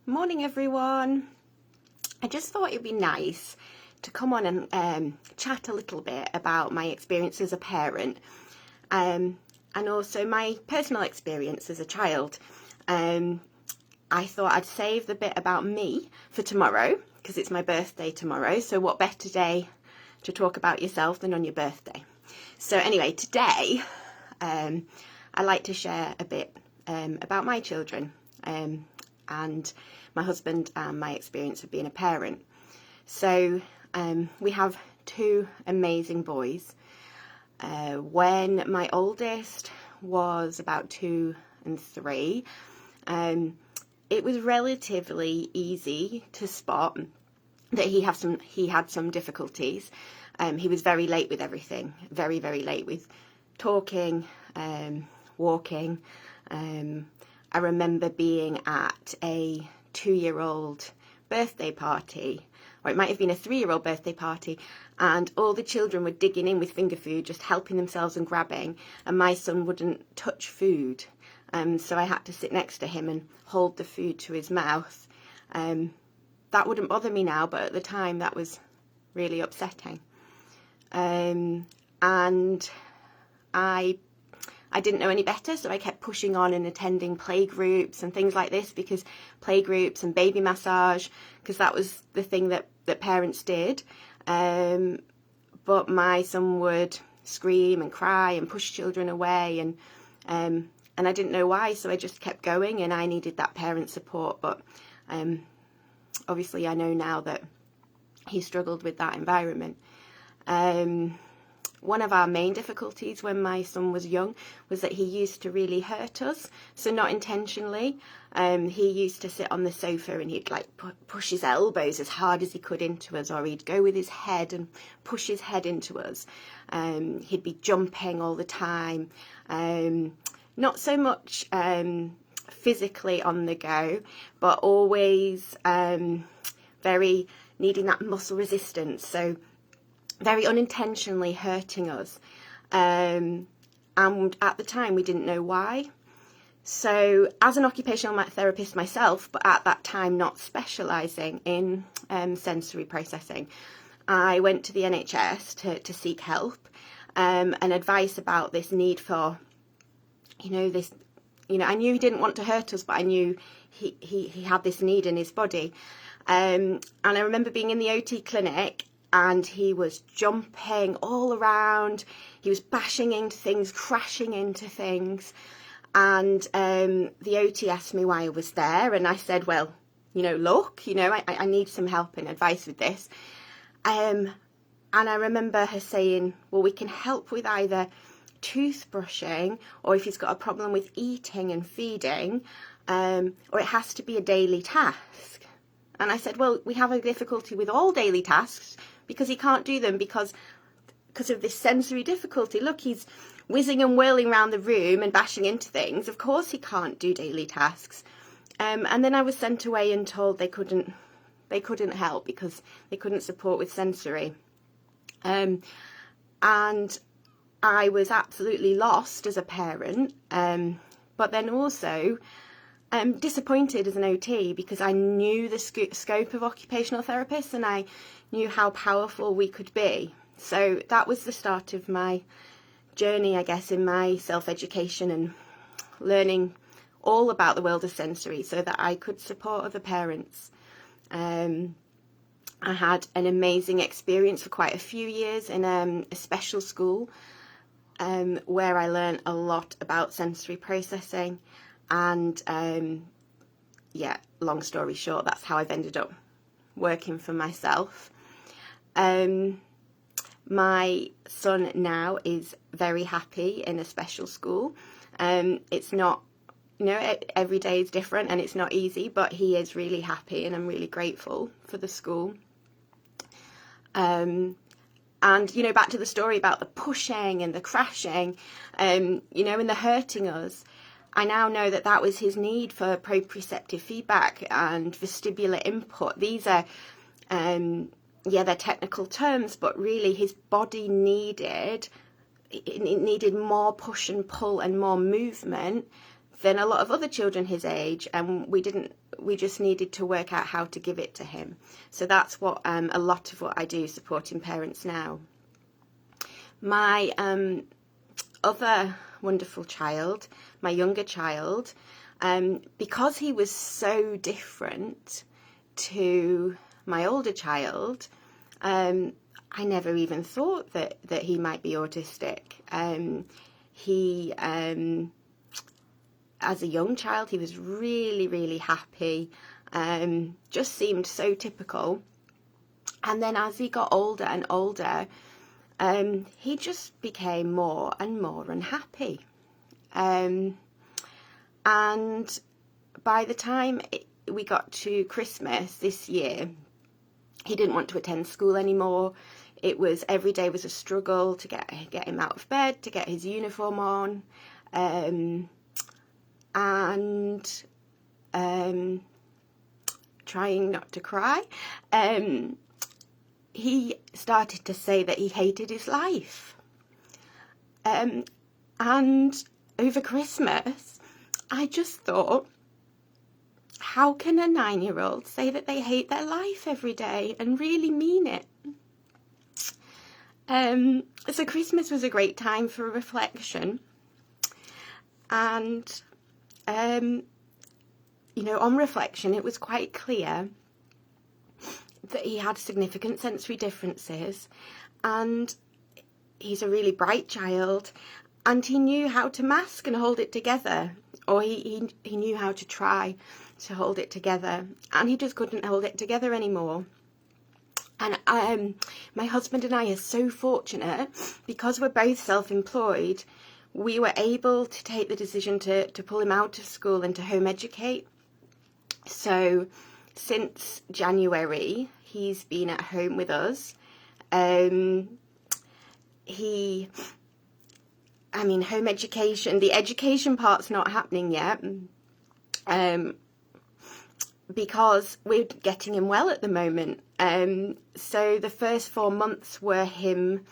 Morning everyone. I just thought it'd be nice to come on and chat a little bit about my experience as a parent and also my personal experience as a child. I thought I'd save the bit about me for tomorrow because it's my birthday tomorrow, so what better day to talk about yourself than on your birthday. So anyway, today I like to share a bit about my children and my husband and my experience of being a parent. So we have two amazing boys. When my oldest was about 2 and 3, it was relatively easy to spot that he had some difficulties. He was very late with everything, very late with talking, walking. I remember being at a 2-year-old birthday party, or it might have been a 3-year-old birthday party, and all the children were digging in with finger food, just helping themselves and grabbing, and my son wouldn't touch food. So I had to sit next to him and hold the food to his mouth. That wouldn't bother me now, but at the time that was really upsetting. And I didn't know any better, so I kept pushing on and attending play groups and things like this, because play groups and baby massage, because that was the thing that parents did. But my son would scream and cry and push children away, and I didn't know why, so I just kept going, and I needed that parent support. But obviously I know now that he struggled with that environment. One of our main difficulties when my son was young was that he used to really hurt us, so not intentionally. He used to sit on the sofa and he'd like push his elbows as hard as he could into us, or he'd go with his head and push his head into us. He'd be jumping all the time, not so much physically on the go, but always very needing that muscle resistance, so very unintentionally hurting us, and at the time we didn't know why. So as an occupational therapist myself, but at that time not specialising in sensory processing, I went to the NHS to seek help and advice about this need for, I knew he didn't want to hurt us, but I knew he had this need in his body. And I remember being in the OT clinic, and he was jumping all around, he was bashing into things, crashing into things, and the OT asked me why I was there, and I said, well, look, I need some help and advice with this. And I remember her saying, well, we can help with either toothbrushing, or if he's got a problem with eating and feeding, or it has to be a daily task. And I said, well, we have a difficulty with all daily tasks, because he can't do them because of this sensory difficulty. Look, he's whizzing and whirling around the room and bashing into things. Of course he can't do daily tasks. And then I was sent away and told they couldn't help because they couldn't support with sensory. And I was absolutely lost as a parent, but then also disappointed as an OT, because I knew the scope of occupational therapists and I knew how powerful we could be. So that was the start of my journey, I guess, in my self-education and learning all about the world of sensory so that I could support other parents. I had an amazing experience for quite a few years in a special school where I learned a lot about sensory processing. And long story short, that's how I've ended up working for myself. My son now is very happy in a special school. It's not, every day is different and it's not easy, but he is really happy and I'm really grateful for the school. And, back to the story about the pushing and the crashing, and the hurting us. I now know that was his need for proprioceptive feedback and vestibular input. These are, they're technical terms, but really his body needed more push and pull and more movement than a lot of other children his age, and we didn't we just needed to work out how to give it to him. So that's what a lot of what I do, supporting parents now. My other wonderful child, my younger child, because he was so different to my older child, I never even thought that he might be autistic. He as a young child, he was really, really happy, just seemed so typical. And then as he got older and older, he just became more and more unhappy. And by the time we got to Christmas this year, he didn't want to attend school anymore. It was, every day was a struggle to get him out of bed, to get his uniform on, and trying not to cry. He started to say that he hated his life. And over Christmas, I just thought, how can a 9-year-old say that they hate their life every day and really mean it? So Christmas was a great time for reflection. And, you know, on reflection, it was quite clear that he had significant sensory differences, and he's a really bright child, and he knew how to mask and hold it together, or he knew how to try to hold it together, and he just couldn't hold it together anymore. And my husband and I are so fortunate, because we're both self-employed, we were able to take the decision to pull him out of school and to home educate. So since January, he's been at home with us. Home education, the education part's not happening yet, because we're getting him well at the moment. So the first 4 months were him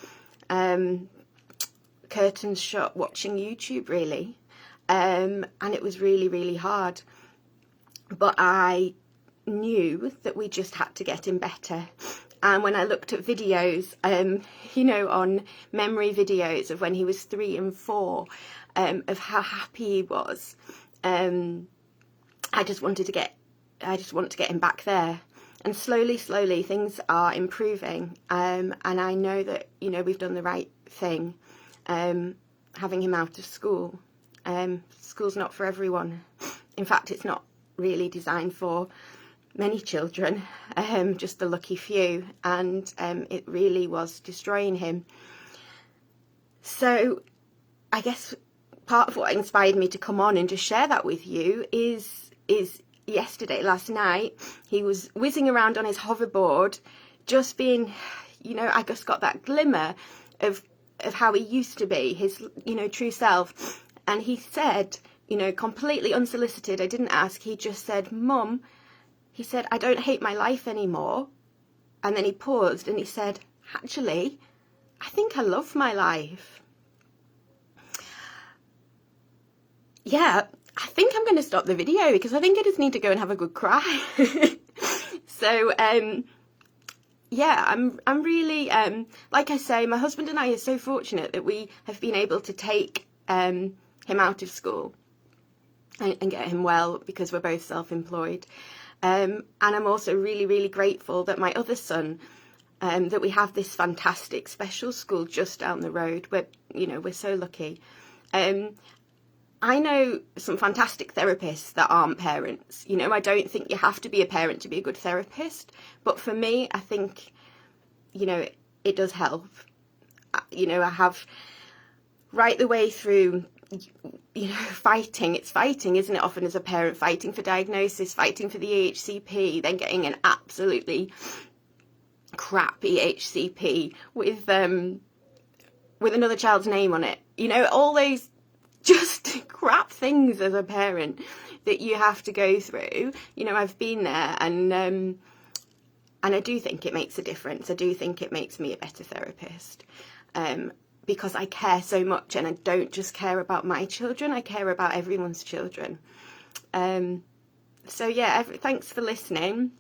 curtains shut, watching YouTube, really. And it was really, really hard. But I knew that we just had to get him better. And when I looked at videos, you know, on memory videos of when he was 3 and 4, of how happy he was, I just wanted to get him back there. And slowly, things are improving. And I know that, you know, we've done the right thing, having him out of school. School's not for everyone. In fact, it's not really designed for many children, just the lucky few, and it really was destroying him. So I guess part of what inspired me to come on and just share that with you is last night, he was whizzing around on his hoverboard, just being, you know, I just got that glimmer of how he used to be, his, you know, true self. And he said, you know, completely unsolicited, I didn't ask, he just said, "Mum," he said, "I don't hate my life anymore." And then he paused and he said, "Actually, I think I love my life." Yeah, I think I'm going to stop the video because I think I just need to go and have a good cry. So, yeah, I'm really, like I say, my husband and I are so fortunate that we have been able to take him out of school and get him well, because we're both self-employed. And I'm also really, really grateful that my other son, that we have this fantastic special school just down the road. We're so lucky. I know some fantastic therapists that aren't parents. You know, I don't think you have to be a parent to be a good therapist. But for me, I think, you know, it does help. You know, I have right the way through, you know, fighting. It's fighting, isn't it? Often as a parent, fighting for diagnosis, fighting for the EHCP, then getting an absolutely crap EHCP with another child's name on it. You know, all those just crap things as a parent that you have to go through. You know, I've been there, and I do think it makes a difference. I do think it makes me a better therapist, because I care so much, and I don't just care about my children, I care about everyone's children. So yeah, thanks for listening.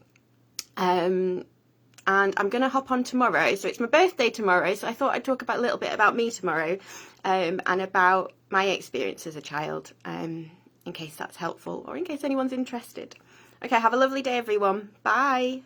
And I'm going to hop on tomorrow. So it's my birthday tomorrow. So I thought I'd talk about a little bit about me tomorrow, and about my experience as a child, in case that's helpful or in case anyone's interested. Okay, have a lovely day, everyone. Bye.